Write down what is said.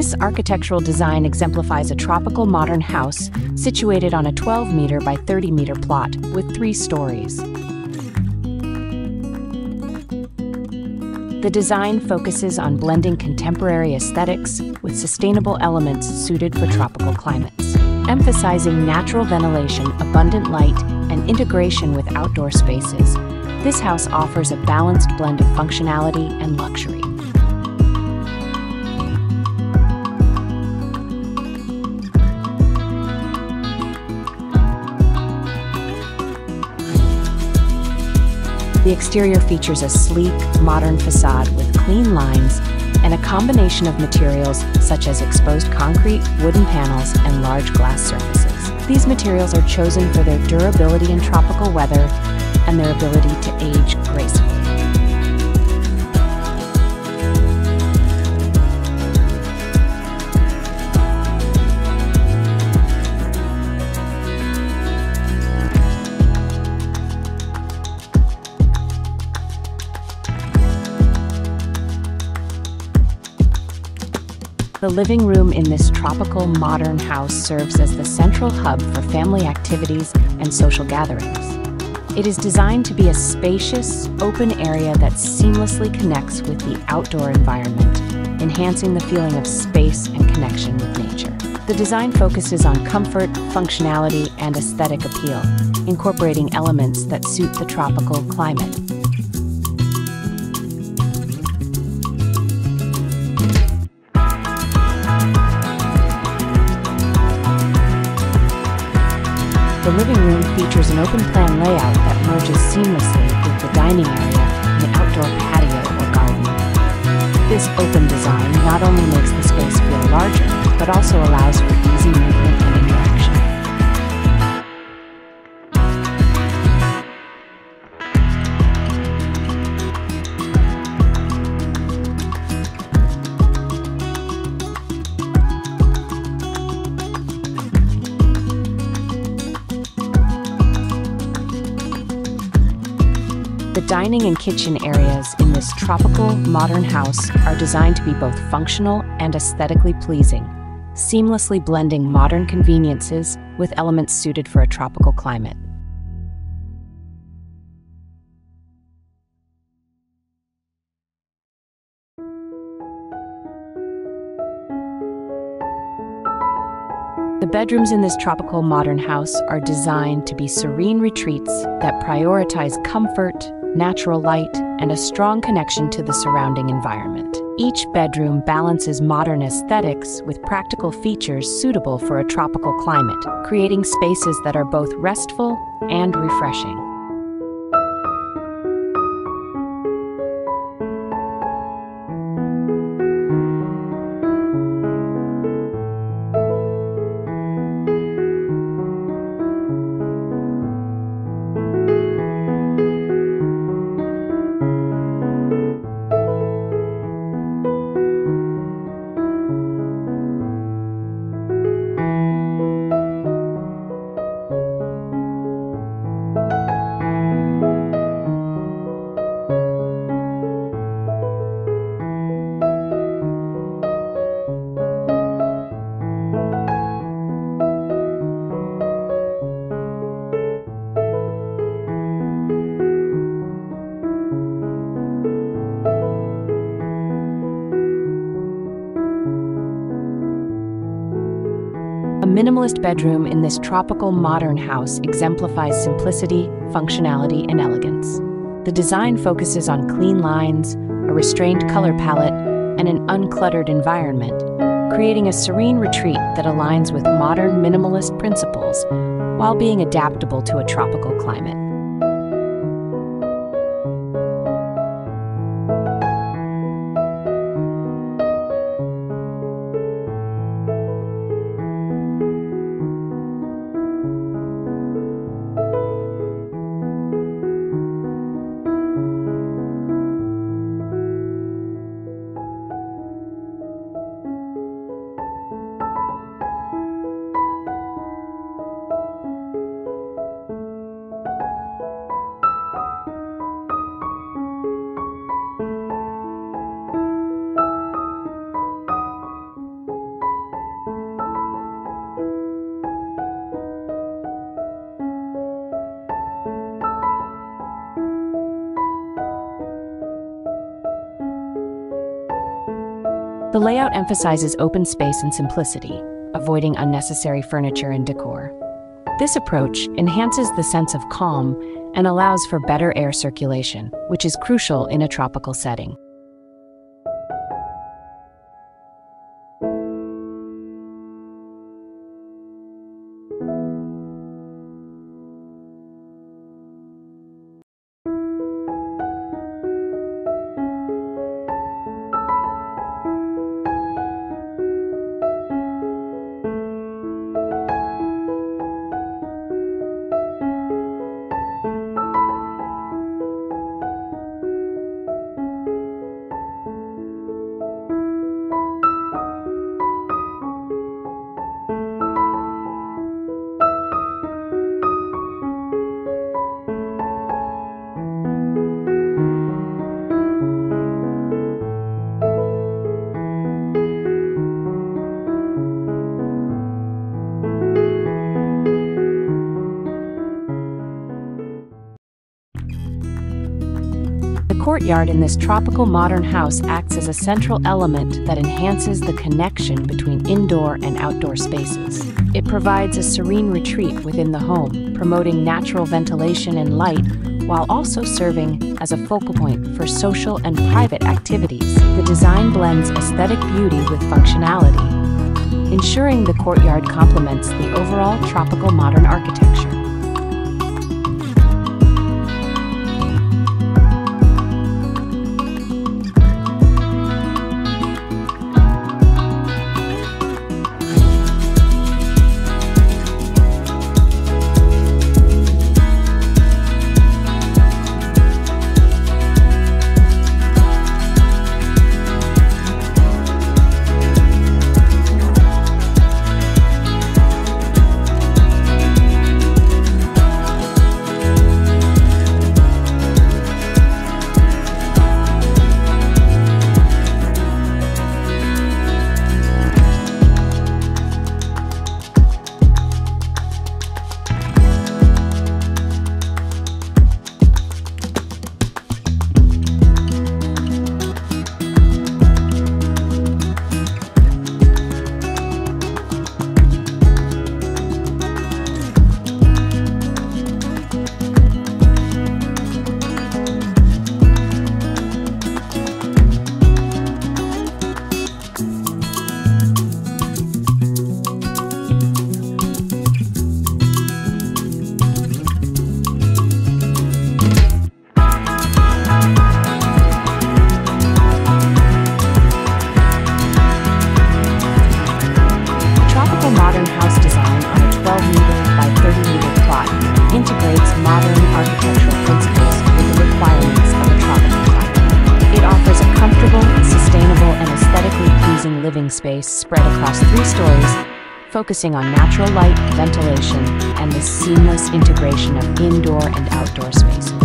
This architectural design exemplifies a tropical modern house situated on a 12-meter by 30-meter plot with 3 stories. The design focuses on blending contemporary aesthetics with sustainable elements suited for tropical climates, emphasizing natural ventilation, abundant light, and integration with outdoor spaces. This house offers a balanced blend of functionality and luxury. The exterior features a sleek, modern facade with clean lines and a combination of materials such as exposed concrete, wooden panels, and large glass surfaces. These materials are chosen for their durability in tropical weather and their ability to age gracefully. The living room in this tropical modern house serves as the central hub for family activities and social gatherings. It is designed to be a spacious, open area that seamlessly connects with the outdoor environment, enhancing the feeling of space and connection with nature. The design focuses on comfort, functionality, and aesthetic appeal, incorporating elements that suit the tropical climate. The living room features an open-plan layout that merges seamlessly with the dining area and the outdoor patio or garden. This open design not only makes the space feel larger, but also allows for easy movement and interaction. The dining and kitchen areas in this tropical, modern house are designed to be both functional and aesthetically pleasing, seamlessly blending modern conveniences with elements suited for a tropical climate. The bedrooms in this tropical modern house are designed to be serene retreats that prioritize comfort, natural light, and a strong connection to the surrounding environment. Each bedroom balances modern aesthetics with practical features suitable for a tropical climate, creating spaces that are both restful and refreshing. A minimalist bedroom in this tropical modern house exemplifies simplicity, functionality, and elegance. The design focuses on clean lines, a restrained color palette, and an uncluttered environment, creating a serene retreat that aligns with modern minimalist principles while being adaptable to a tropical climate. The layout emphasizes open space and simplicity, avoiding unnecessary furniture and decor. This approach enhances the sense of calm and allows for better air circulation, which is crucial in a tropical setting. The courtyard in this tropical modern house acts as a central element that enhances the connection between indoor and outdoor spaces. It provides a serene retreat within the home, promoting natural ventilation and light, while also serving as a focal point for social and private activities. The design blends aesthetic beauty with functionality, ensuring the courtyard complements the overall tropical modern architecture. Modern house design on a 12-meter by 30-meter plot integrates modern architectural principles with the requirements of a tropical climate. It offers a comfortable, sustainable, and aesthetically pleasing living space spread across 3 stories, focusing on natural light, ventilation, and the seamless integration of indoor and outdoor spaces.